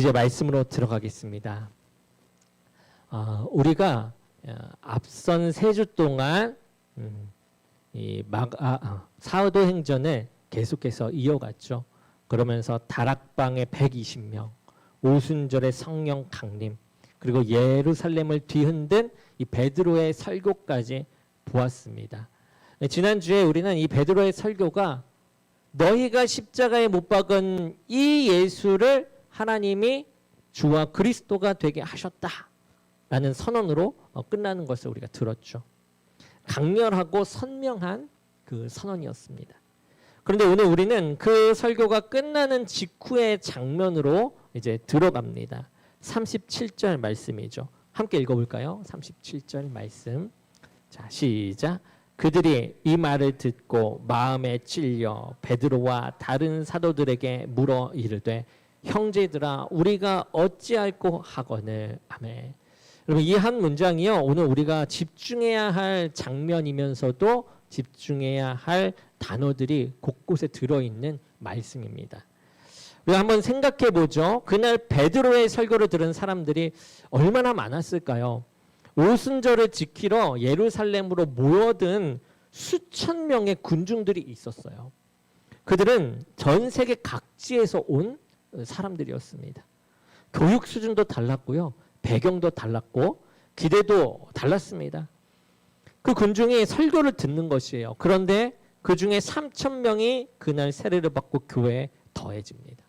이제 말씀으로 들어가겠습니다. 우리가 앞선 3주 동안 사도행전을 계속해서 이어갔죠. 그러면서 다락방의 120명, 오순절의 성령 강림, 그리고 예루살렘을 뒤흔든 이 베드로의 설교까지 보았습니다. 지난주에 우리는 이 베드로의 설교가 너희가 십자가에 못 박은 이 예수를 하나님이 주와 그리스도가 되게 하셨다라는 선언으로 끝나는 것을 우리가 들었죠. 강렬하고 선명한 그 선언이었습니다. 그런데 오늘 우리는 그 설교가 끝나는 직후의 장면으로 이제 들어갑니다. 37절 말씀이죠. 함께 읽어볼까요? 37절 말씀. 자, 시작. 그들이 이 말을 듣고 마음에 찔려 베드로와 다른 사도들에게 물어 이르되 형제들아 우리가 어찌할꼬 하거늘. 아멘. 여러분 이 한 문장이요 오늘 우리가 집중해야 할 장면이면서도 집중해야 할 단어들이 곳곳에 들어있는 말씀입니다. 우리가 한번 생각해 보죠. 그날 베드로의 설교를 들은 사람들이 얼마나 많았을까요? 오순절을 지키러 예루살렘으로 모여든 수천 명의 군중들이 있었어요. 그들은 전 세계 각지에서 온 사람들이었습니다. 교육 수준도 달랐고요. 배경도 달랐고 기대도 달랐습니다. 그 군중이 설교를 듣는 것이에요. 그런데 그 중에 3천 명이 그날 세례를 받고 교회에 더해집니다.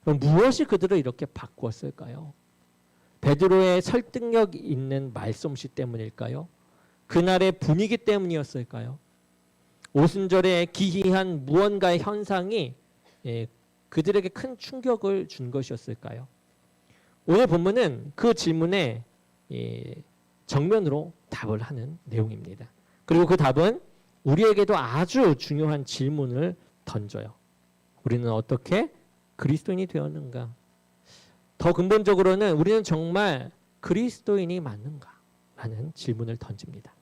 그럼 무엇이 그들을 이렇게 바꾸었을까요? 베드로의 설득력 있는 말솜씨 때문일까요? 그날의 분위기 때문이었을까요? 오순절에 기이한 무언가의 현상이 그들에게 큰 충격을 준 것이었을까요? 오늘 본문은 그 질문에 정면으로 답을 하는 내용입니다. 그리고 그 답은 우리에게도 아주 중요한 질문을 던져요. 우리는 어떻게 그리스도인이 되었는가? 더 근본적으로는 우리는 정말 그리스도인이 맞는가? 라는 질문을 던집니다.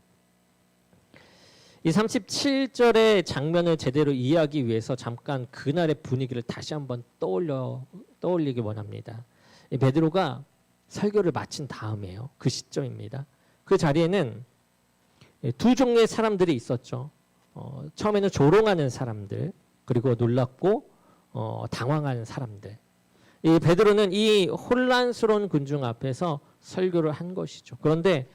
이 37절의 장면을 제대로 이해하기 위해서 잠깐 그날의 분위기를 다시 한번 떠올리기 원합니다. 베드로가 설교를 마친 다음이에요. 그 시점입니다. 그 자리에는 두 종류의 사람들이 있었죠. 처음에는 조롱하는 사람들, 그리고 놀랍고 당황한 사람들. 이 베드로는 이 혼란스러운 군중 앞에서 설교를 한 것이죠. 그런데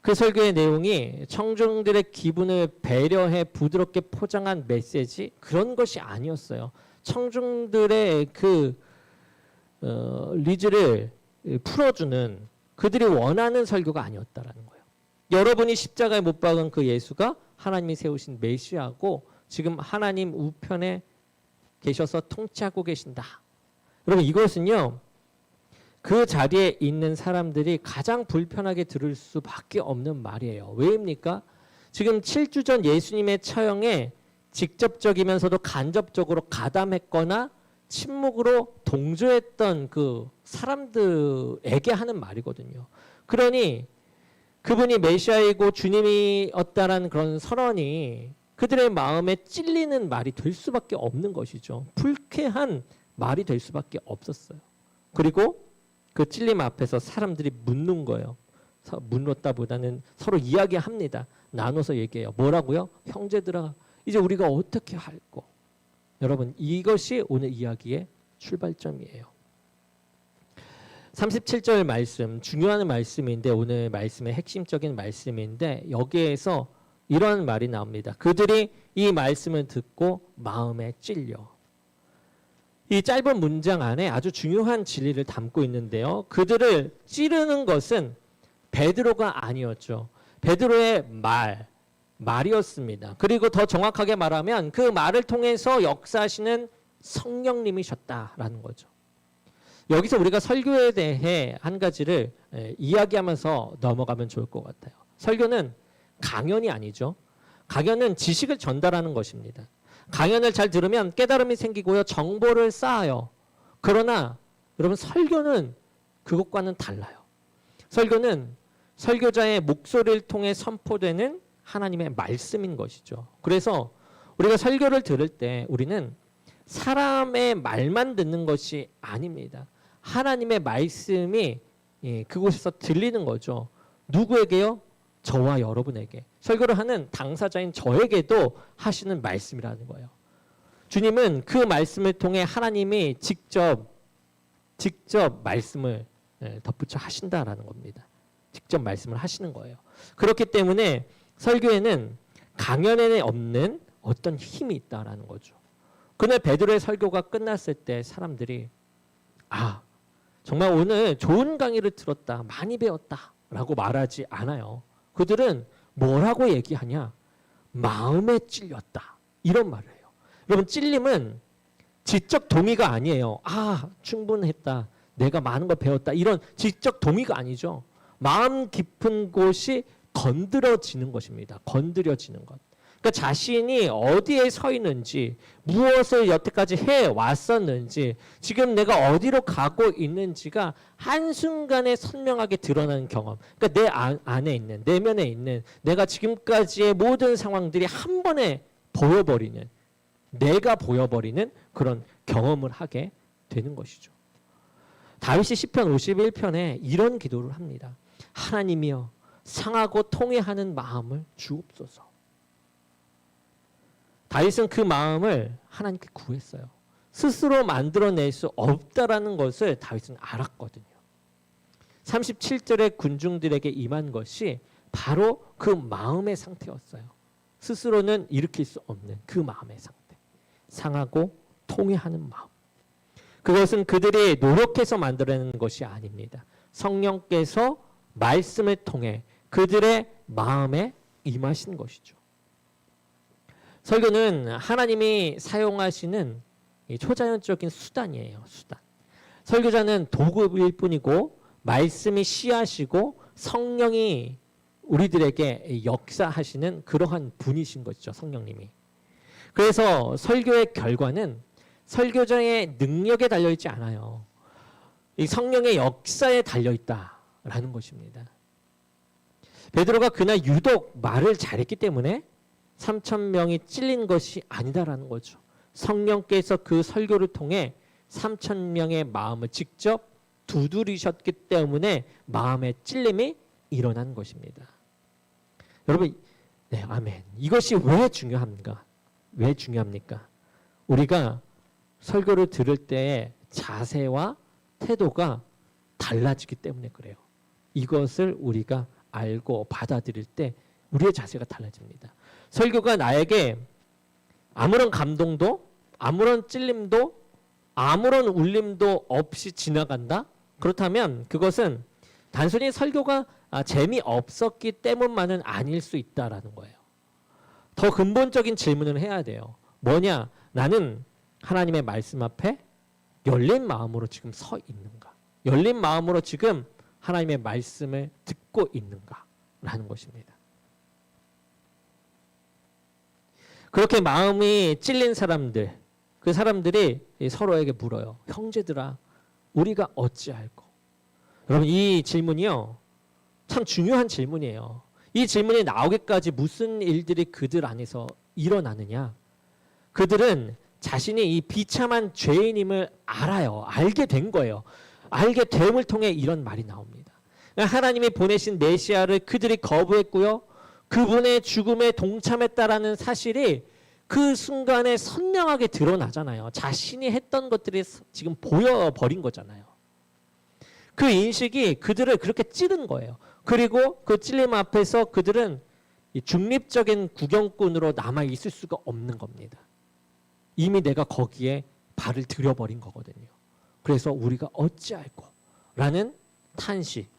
그 설교의 내용이 청중들의 기분을 배려해 부드럽게 포장한 메시지 그런 것이 아니었어요. 청중들의 그 리즈를 풀어주는 그들이 원하는 설교가 아니었다라는 거예요. 여러분이 십자가에 못 박은 그 예수가 하나님이 세우신 메시아고 지금 하나님 우편에 계셔서 통치하고 계신다. 여러분 이것은요. 그 자리에 있는 사람들이 가장 불편하게 들을 수밖에 없는 말이에요. 왜입니까? 지금 7주 전 예수님의 처형에 직접적이면서도 간접적으로 가담했거나 침묵으로 동조했던 그 사람들에게 하는 말이거든요. 그러니 그분이 메시아이고 주님이었다라는 그런 선언이 그들의 마음에 찔리는 말이 될 수밖에 없는 것이죠. 불쾌한 말이 될 수밖에 없었어요. 그리고 그 찔림 앞에서 사람들이 묻는 거예요. 묻었다보다는 서로 이야기합니다. 나눠서 얘기해요. 뭐라고요? 형제들아, 이제 우리가 어떻게 할꼬? 여러분, 이것이 오늘 이야기의 출발점이에요. 37절 말씀, 중요한 말씀인데 오늘 말씀의 핵심적인 말씀인데 여기에서 이런 말이 나옵니다. 그들이 이 말씀을 듣고 마음에 찔려. 이 짧은 문장 안에 아주 중요한 진리를 담고 있는데요. 그들을 찌르는 것은 베드로가 아니었죠. 베드로의 말이었습니다. 그리고 더 정확하게 말하면 그 말을 통해서 역사하시는 성령님이셨다라는 거죠. 여기서 우리가 설교에 대해 한 가지를 이야기하면서 넘어가면 좋을 것 같아요. 설교는 강연이 아니죠. 강연은 지식을 전달하는 것입니다. 강연을 잘 들으면 깨달음이 생기고요. 정보를 쌓아요. 그러나 여러분 설교는 그것과는 달라요. 설교는 설교자의 목소리를 통해 선포되는 하나님의 말씀인 것이죠. 그래서 우리가 설교를 들을 때 우리는 사람의 말만 듣는 것이 아닙니다. 하나님의 말씀이 그곳에서 들리는 거죠. 누구에게요? 저와 여러분에게. 설교를 하는 당사자인 저에게도 하시는 말씀이라는 거예요. 주님은 그 말씀을 통해 하나님이 직접 말씀을 덧붙여 하신다라는 겁니다. 직접 말씀을 하시는 거예요. 그렇기 때문에 설교에는 강연에 없는 어떤 힘이 있다라는 거죠. 그날 베드로의 설교가 끝났을 때 사람들이 정말 오늘 좋은 강의를 들었다, 많이 배웠다 라고 말하지 않아요. 그들은 뭐라고 얘기하냐? 마음에 찔렸다, 이런 말을 해요. 여러분, 찔림은 지적 동의가 아니에요. 충분했다, 내가 많은 걸 배웠다, 이런 지적 동의가 아니죠. 마음 깊은 곳이 건드려지는 것입니다. 건드려지는 것. 그러니까 자신이 어디에 서 있는지, 무엇을 여태까지 해왔었는지, 지금 내가 어디로 가고 있는지가 한순간에 선명하게 드러나는 경험. 그러니까 내 안에 있는, 내면에 있는 내가 지금까지의 모든 상황들이 한 번에 보여버리는, 내가 보여버리는 그런 경험을 하게 되는 것이죠. 다윗이 시편 51편에 이런 기도를 합니다. 하나님이여, 상하고 통회하는 마음을 주옵소서. 다윗은 그 마음을 하나님께 구했어요. 스스로 만들어낼 수 없다라는 것을 다윗은 알았거든요. 37절에 군중들에게 임한 것이 바로 그 마음의 상태였어요. 스스로는 일으킬 수 없는 그 마음의 상태. 상하고 통회하는 마음. 그것은 그들이 노력해서 만들어내는 것이 아닙니다. 성령께서 말씀을 통해 그들의 마음에 임하신 것이죠. 설교는 하나님이 사용하시는 초자연적인 수단이에요. 수단. 설교자는 도구일 뿐이고 말씀이 씨앗이고 성령이 우리들에게 역사하시는 그러한 분이신 것이죠. 성령님이. 그래서 설교의 결과는 설교자의 능력에 달려있지 않아요. 이 성령의 역사에 달려있다라는 것입니다. 베드로가 그날 유독 말을 잘했기 때문에 3,000명이 찔린 것이 아니다라는 거죠. 성령께서 그 설교를 통해 3,000명의 마음을 직접 두드리셨기 때문에 마음의 찔림이 일어난 것입니다. 여러분, 아멘. 이것이 왜 중요합니까? 왜 중요합니까? 우리가 설교를 들을 때의 자세와 태도가 달라지기 때문에 그래요. 이것을 우리가 알고 받아들일 때 우리의 자세가 달라집니다. 설교가 나에게 아무런 감동도, 아무런 찔림도, 아무런 울림도 없이 지나간다? 그렇다면 그것은 단순히 설교가 재미없었기 때문만은 아닐 수 있다라는 거예요. 더 근본적인 질문을 해야 돼요. 뭐냐? 나는 하나님의 말씀 앞에 열린 마음으로 지금 서 있는가? 열린 마음으로 지금 하나님의 말씀을 듣고 있는가? 라는 것입니다. 그렇게 마음이 찔린 사람들, 그 사람들이 서로에게 물어요. 형제들아, 우리가 어찌할꼬? 여러분, 이 질문이요, 참 중요한 질문이에요. 이 질문이 나오기까지 무슨 일들이 그들 안에서 일어나느냐? 그들은 자신이 이 비참한 죄인임을 알아요. 알게 된 거예요. 알게 됨을 통해 이런 말이 나옵니다. 하나님이 보내신 메시아를 그들이 거부했고요. 그분의 죽음에 동참했다라는 사실이 그 순간에 선명하게 드러나잖아요. 자신이 했던 것들이 지금 보여버린 거잖아요. 그 인식이 그들을 그렇게 찌른 거예요. 그리고 그 찔림 앞에서 그들은 중립적인 구경꾼으로 남아있을 수가 없는 겁니다. 이미 내가 거기에 발을 들여버린 거거든요. 그래서 우리가 어찌할꼬? 라는 탄식.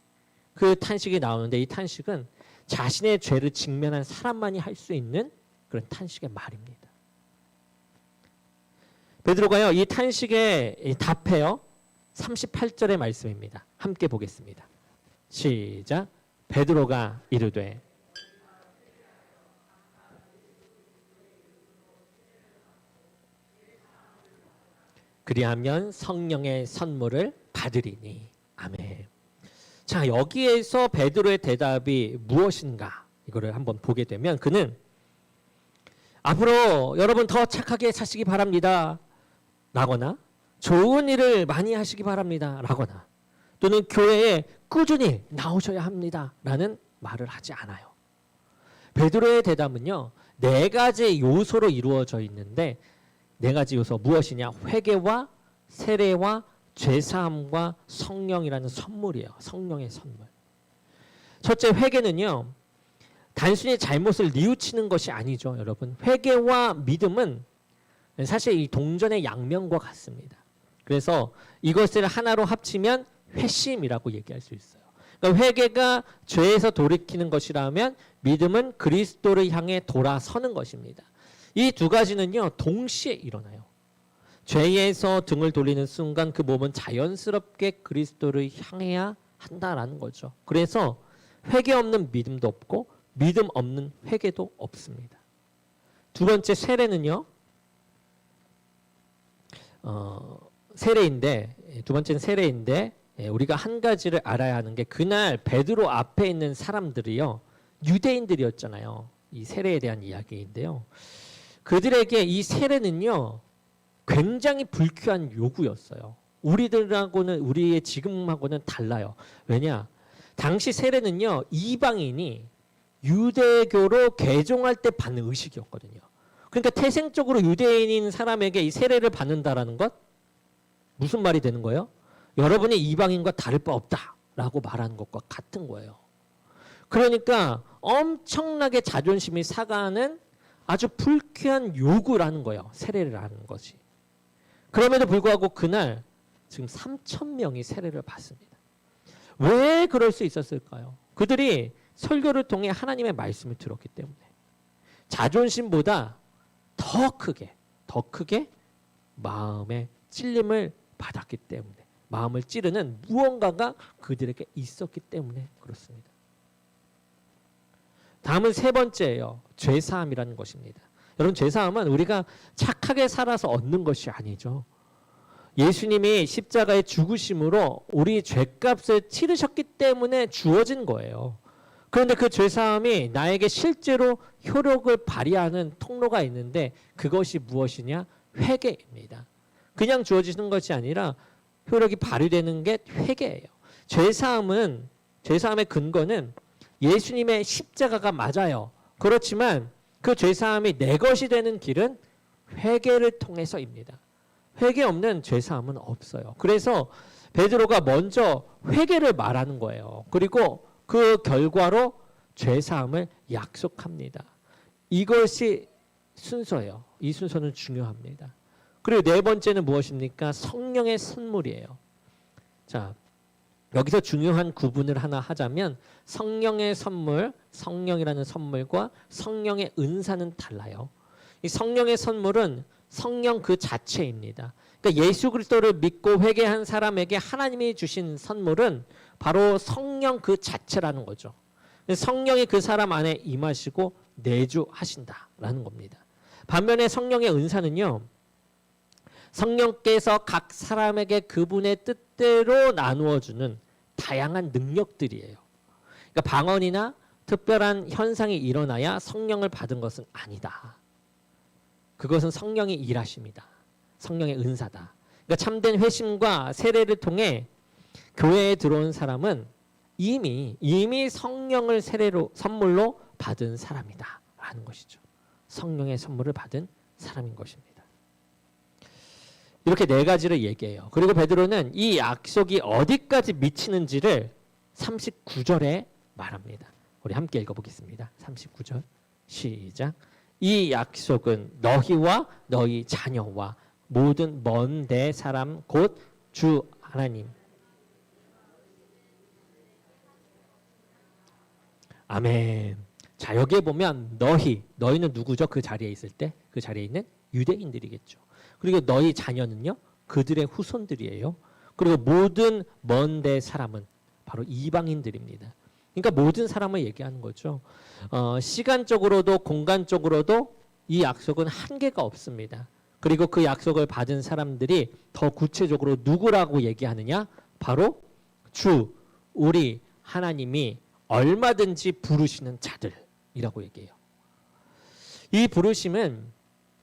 그 탄식이 나오는데 이 탄식은 자신의 죄를 직면한 사람만이 할 수 있는 그런 탄식의 말입니다. 베드로가요, 이 탄식에 답해요. 38절의 말씀입니다. 함께 보겠습니다. 시작. 베드로가 이르되 그리하면 성령의 선물을 받으리니. 아멘. 자, 여기에서 베드로의 대답이 무엇인가? 이거를 한번 보게 되면 그는 앞으로 여러분 더 착하게 사시기 바랍니다. 라거나 좋은 일을 많이 하시기 바랍니다 라거나 또는 교회에 꾸준히 나오셔야 합니다 라는 말을 하지 않아요. 베드로의 대답은요, 네 가지 요소로 이루어져 있는데 네 가지 요소 무엇이냐? 회개와 세례와 죄사함과 성령이라는 선물이에요. 성령의 선물. 첫째, 회개는요, 단순히 잘못을 뉘우치는 것이 아니죠, 여러분. 회개와 믿음은 사실 이 동전의 양면과 같습니다. 그래서 이것을 하나로 합치면 회심이라고 얘기할 수 있어요. 그러니까 회개가 죄에서 돌이키는 것이라면 믿음은 그리스도를 향해 돌아서는 것입니다. 이 두 가지는요, 동시에 일어나요. 죄에서 등을 돌리는 순간 그 몸은 자연스럽게 그리스도를 향해야 한다라는 거죠. 그래서 회개 없는 믿음도 없고 믿음 없는 회개도 없습니다. 두 번째, 세례는요, 두 번째는 세례인데 우리가 한 가지를 알아야 하는 게 그날 베드로 앞에 있는 사람들이요, 유대인들이었잖아요. 이 세례에 대한 이야기인데요. 그들에게 이 세례는요, 굉장히 불쾌한 요구였어요. 우리의 지금하고는 달라요. 왜냐? 당시 세례는요, 이방인이 유대교로 개종할 때 받는 의식이었거든요. 그러니까 태생적으로 유대인인 사람에게 이 세례를 받는다라는 것, 무슨 말이 되는 거예요? 여러분이 이방인과 다를 바 없다라고 말하는 것과 같은 거예요. 그러니까 엄청나게 자존심이 상하는 아주 불쾌한 요구라는 거예요. 세례를 하는 것이. 그럼에도 불구하고 그날 지금 3,000명이 세례를 받습니다. 왜 그럴 수 있었을까요? 그들이 설교를 통해 하나님의 말씀을 들었기 때문에, 자존심보다 더 크게 마음의 찔림을 받았기 때문에, 마음을 찌르는 무언가가 그들에게 있었기 때문에 그렇습니다. 다음은 세 번째예요. 죄사함이라는 것입니다. 여러분, 죄사함은 우리가 착하게 살아서 얻는 것이 아니죠. 예수님이 십자가의 죽으심으로 우리 죄값을 치르셨기 때문에 주어진 거예요. 그런데 그 죄사함이 나에게 실제로 효력을 발휘하는 통로가 있는데 그것이 무엇이냐? 회개입니다. 그냥 주어지는 것이 아니라 효력이 발휘되는 게 회개예요. 죄사함의 근거는 예수님의 십자가가 맞아요. 그렇지만 그 죄사함이 내 것이 되는 길은 회개를 통해서입니다. 회개 없는 죄사함은 없어요. 그래서 베드로가 먼저 회개를 말하는 거예요. 그리고 그 결과로 죄사함을 약속합니다. 이것이 순서예요. 이 순서는 중요합니다. 그리고 네 번째는 무엇입니까? 성령의 선물이에요. 자, 여기서 중요한 구분을 하나 하자면 성령의 선물, 성령이라는 선물과 성령의 은사는 달라요. 이 성령의 선물은 성령 그 자체입니다. 그러니까 예수 그리스도를 믿고 회개한 사람에게 하나님이 주신 선물은 바로 성령 그 자체라는 거죠. 성령이 그 사람 안에 임하시고 내주하신다라는 겁니다. 반면에 성령의 은사는요, 성령께서 각 사람에게 그분의 뜻대로 나누어 주는 다양한 능력들이에요. 그러니까 방언이나 특별한 현상이 일어나야 성령을 받은 것은 아니다. 그것은 성령이 일하십니다. 성령의 은사다. 그러니까 참된 회심과 세례를 통해 교회에 들어온 사람은 이미 성령을 선물로 받은 사람이다 라는 것이죠. 성령의 선물을 받은 사람인 것입니다. 이렇게 네 가지를 얘기해요. 그리고 베드로는 이 약속이 어디까지 미치는지를 39절에 말합니다. 우리 함께 읽어보겠습니다. 39절 시작. 이 약속은 너희와 너희 자녀와 모든 먼 데 사람 곧 주 하나님. 아멘. 자, 여기에 보면 너희는 누구죠? 그 자리에 있을 때 그 자리에 있는 유대인들이겠죠. 그리고 너희 자녀는요, 그들의 후손들이에요. 그리고 모든 먼 데 사람은 바로 이방인들입니다. 그러니까 모든 사람을 얘기하는 거죠. 시간적으로도 공간적으로도 이 약속은 한계가 없습니다. 그리고 그 약속을 받은 사람들이 더 구체적으로 누구라고 얘기하느냐? 바로 주, 우리 하나님이 얼마든지 부르시는 자들이라고 얘기해요. 이 부르심은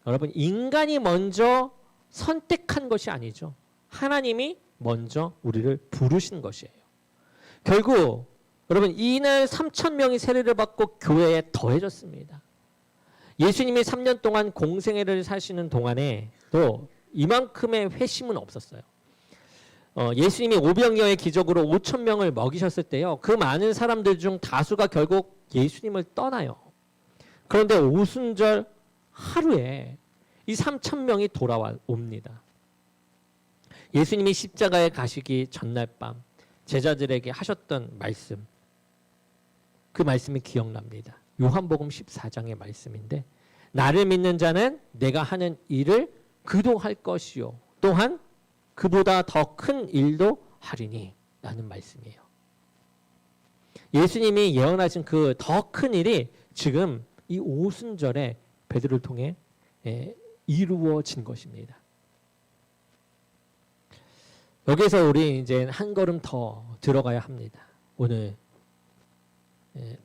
여러분 인간이 먼저 선택한 것이 아니죠. 하나님이 먼저 우리를 부르신 것이에요. 결국 여러분 이날 3,000명이 세례를 받고 교회에 더해졌습니다. 예수님이 3년 동안 공생애를 사시는 동안에 또 이만큼의 회심은 없었어요. 예수님이 오병이어의 기적으로 5,000명을 먹이셨을 때요. 그 많은 사람들 중 다수가 결국 예수님을 떠나요. 그런데 오순절 하루에 이 3,000명이 돌아옵니다. 예수님이 십자가에 가시기 전날 밤 제자들에게 하셨던 말씀, 그 말씀이 기억납니다. 요한복음 14장의 말씀인데 나를 믿는 자는 내가 하는 일을 그도 할 것이요 또한 그보다 더 큰 일도 하리니 라는 말씀이에요. 예수님이 예언하신 그 더 큰 일이 지금 이 오순절에 베드로를 통해 이루어진 것입니다. 여기서 우리 이제 한 걸음 더 들어가야 합니다. 오늘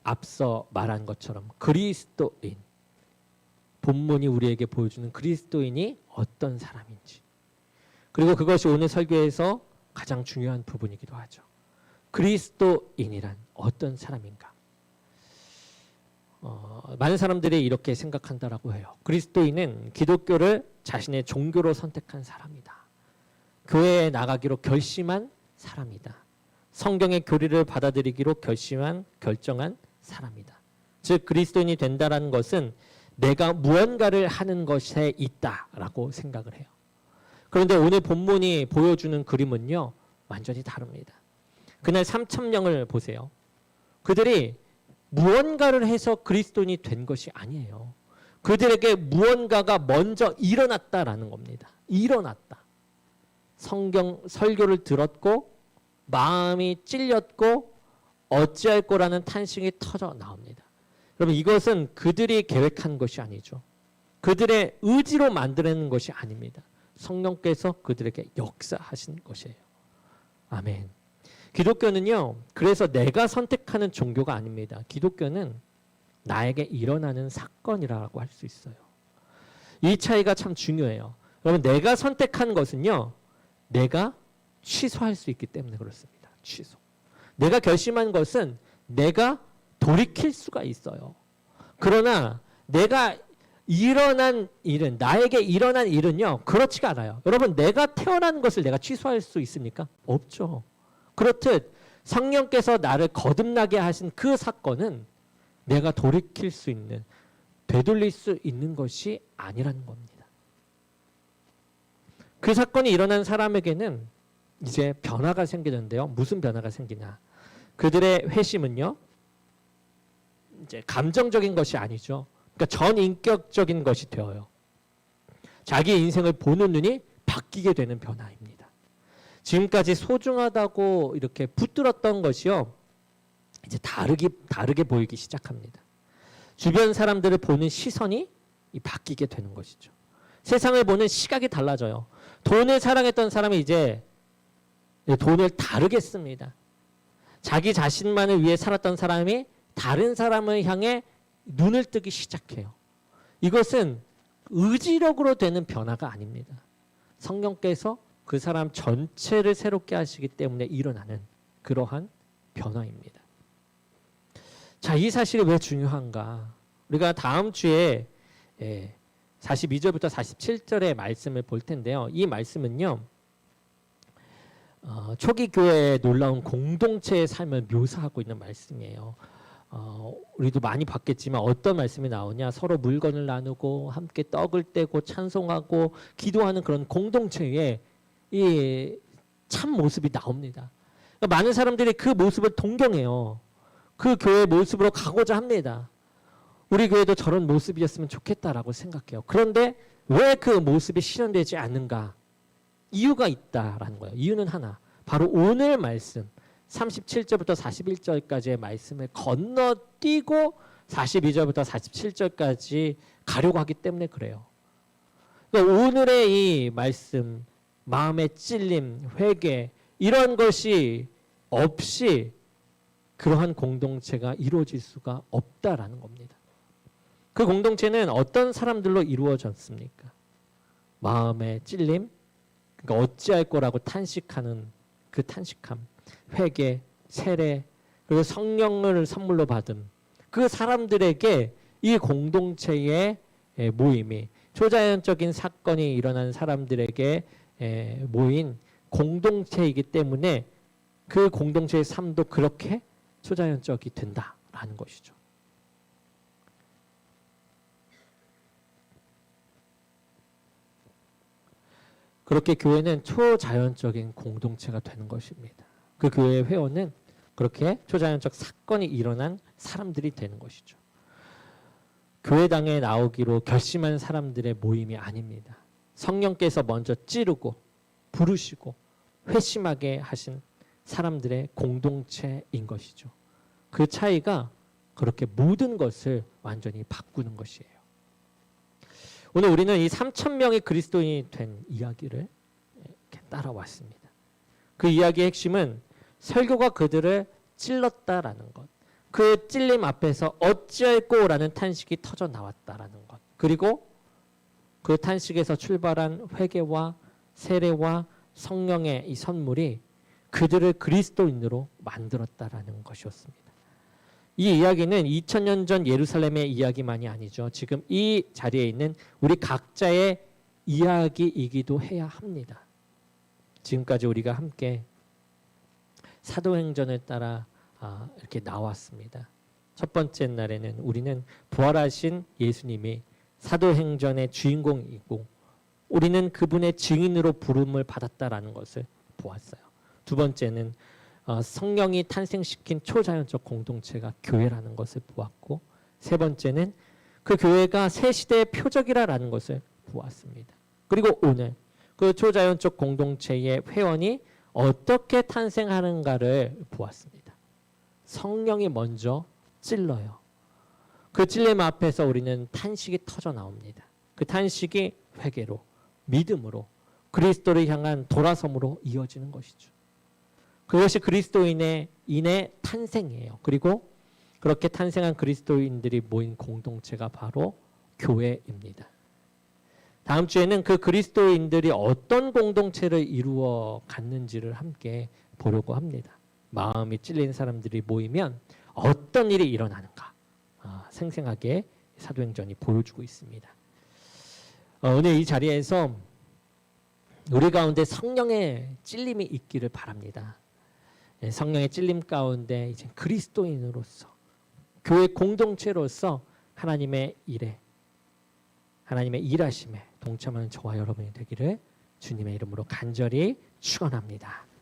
앞서 말한 것처럼 그리스도인, 본문이 우리에게 보여주는 그리스도인이 어떤 사람인지, 그리고 그것이 오늘 설교에서 가장 중요한 부분이기도 하죠. 그리스도인이란 어떤 사람인가? 많은 사람들이 이렇게 생각한다라고 해요. 그리스도인은 기독교를 자신의 종교로 선택한 사람이다. 교회에 나가기로 결심한 사람이다. 성경의 교리를 받아들이기로 결정한 사람이다. 즉 그리스도인이 된다라는 것은 내가 무언가를 하는 것에 있다라고 생각을 해요. 그런데 오늘 본문이 보여주는 그림은요, 완전히 다릅니다. 그날 3,000명을 보세요. 그들이 무언가를 해서 그리스도인이 된 것이 아니에요. 그들에게 무언가가 먼저 일어났다라는 겁니다. 일어났다. 성경 설교를 들었고 마음이 찔렸고 어찌할 거라는 탄식이 터져 나옵니다. 여러분 이것은 그들이 계획한 것이 아니죠. 그들의 의지로 만들어낸 것이 아닙니다. 성령께서 그들에게 역사하신 것이에요. 아멘. 기독교는요, 그래서 내가 선택하는 종교가 아닙니다. 기독교는 나에게 일어나는 사건이라고 할 수 있어요. 이 차이가 참 중요해요. 여러분 내가 선택한 것은요, 내가 취소할 수 있기 때문에 그렇습니다. 취소. 내가 결심한 것은 내가 돌이킬 수가 있어요. 그러나 내가 일어난 일은, 나에게 일어난 일은요, 그렇지가 않아요. 여러분 내가 태어난 것을 내가 취소할 수 있습니까? 없죠. 그렇듯 성령께서 나를 거듭나게 하신 그 사건은 내가 돌이킬 수 있는, 되돌릴 수 있는 것이 아니라는 겁니다. 그 사건이 일어난 사람에게는 이제 변화가 생기는데요. 무슨 변화가 생기냐? 그들의 회심은요, 이제 감정적인 것이 아니죠. 그러니까 전인격적인 것이 되어요. 자기 인생을 보는 눈이 바뀌게 되는 변화입니다. 지금까지 소중하다고 이렇게 붙들었던 것이요, 이제 다르게 보이기 시작합니다. 주변 사람들을 보는 시선이 바뀌게 되는 것이죠. 세상을 보는 시각이 달라져요. 돈을 사랑했던 사람이 이제 돈을 다르게 씁니다. 자기 자신만을 위해 살았던 사람이 다른 사람을 향해 눈을 뜨기 시작해요. 이것은 의지력으로 되는 변화가 아닙니다. 성령께서 그 사람 전체를 새롭게 하시기 때문에 일어나는 그러한 변화입니다. 자, 이 사실이 왜 중요한가? 우리가 다음 주에 42절부터 47절의 말씀을 볼 텐데요. 이 말씀은요, 초기 교회의 놀라운 공동체의 삶을 묘사하고 있는 말씀이에요. 우리도 많이 봤겠지만 어떤 말씀이 나오냐, 서로 물건을 나누고 함께 떡을 떼고 찬송하고 기도하는 그런 공동체의 이 참 모습이 나옵니다. 그러니까 많은 사람들이 그 모습을 동경해요. 그 교회의 모습으로 가고자 합니다. 우리 교회도 저런 모습이었으면 좋겠다라고 생각해요. 그런데 왜 그 모습이 실현되지 않는가? 이유가 있다라는 거예요. 이유는 하나, 바로 오늘 말씀 37절부터 41절까지의 말씀을 건너뛰고 42절부터 47절까지 가려고 하기 때문에 그래요. 그러니까 오늘의 이 말씀, 마음의 찔림, 회개, 이런 것이 없이 그러한 공동체가 이루어질 수가 없다라는 겁니다. 그 공동체는 어떤 사람들로 이루어졌습니까? 마음의 찔림, 그러니까 어찌할 거라고 탄식하는 그 탄식함, 회개, 세례, 그리고 성령을 선물로 받은 그 사람들에게 이 공동체의 모임이 초자연적인 사건이 일어난 사람들에게 모인 공동체이기 때문에 그 공동체의 삶도 그렇게 초자연적이 된다라는 것이죠. 그렇게 교회는 초자연적인 공동체가 되는 것입니다. 그 교회의 회원은 그렇게 초자연적 사건이 일어난 사람들이 되는 것이죠. 교회당에 나오기로 결심한 사람들의 모임이 아닙니다. 성령께서 먼저 찌르고 부르시고 회심하게 하신 사람들의 공동체인 것이죠. 그 차이가 그렇게 모든 것을 완전히 바꾸는 것이에요. 오늘 우리는 이 3,000명의 그리스도인이 된 이야기를 이렇게 따라왔습니다. 그 이야기의 핵심은 설교가 그들을 찔렀다라는 것, 그 찔림 앞에서 어찌할꼬라는 탄식이 터져 나왔다라는 것, 그리고 그 탄식에서 출발한 회개와 세례와 성령의 이 선물이 그들을 그리스도인으로 만들었다라는 것이었습니다. 이 이야기는 2000년 전 예루살렘의 이야기만이 아니죠. 지금 이 자리에 있는 우리 각자의 이야기이기도 해야 합니다. 지금까지 우리가 함께 사도행전을 따라 이렇게 나왔습니다. 첫 번째 날에는 우리는 부활하신 예수님이 사도행전의 주인공이고 우리는 그분의 증인으로 부름을 받았다라는 것을 보았어요. 두 번째는 성령이 탄생시킨 초자연적 공동체가 교회라는 것을 보았고, 세 번째는 그 교회가 새 시대의 표적이라는 것을 보았습니다. 그리고 오늘 그 초자연적 공동체의 회원이 어떻게 탄생하는가를 보았습니다. 성령이 먼저 찔러요. 그 찔림 앞에서 우리는 탄식이 터져 나옵니다. 그 탄식이 회개로, 믿음으로, 그리스도를 향한 돌아섬으로 이어지는 것이죠. 그것이 그리스도인의 탄생이에요. 그리고 그렇게 탄생한 그리스도인들이 모인 공동체가 바로 교회입니다. 다음 주에는 그 그리스도인들이 어떤 공동체를 이루어 갔는지를 함께 보려고 합니다. 마음이 찔린 사람들이 모이면 어떤 일이 일어나는가 생생하게 사도행전이 보여주고 있습니다. 오늘 이 자리에서 우리 가운데 성령의 찔림이 있기를 바랍니다. 성령의 찔림 가운데 이제 그리스도인으로서 교회 공동체로서 하나님의 일에 하나님의 일하심에 동참하는 저와 여러분이 되기를 주님의 이름으로 간절히 축원합니다.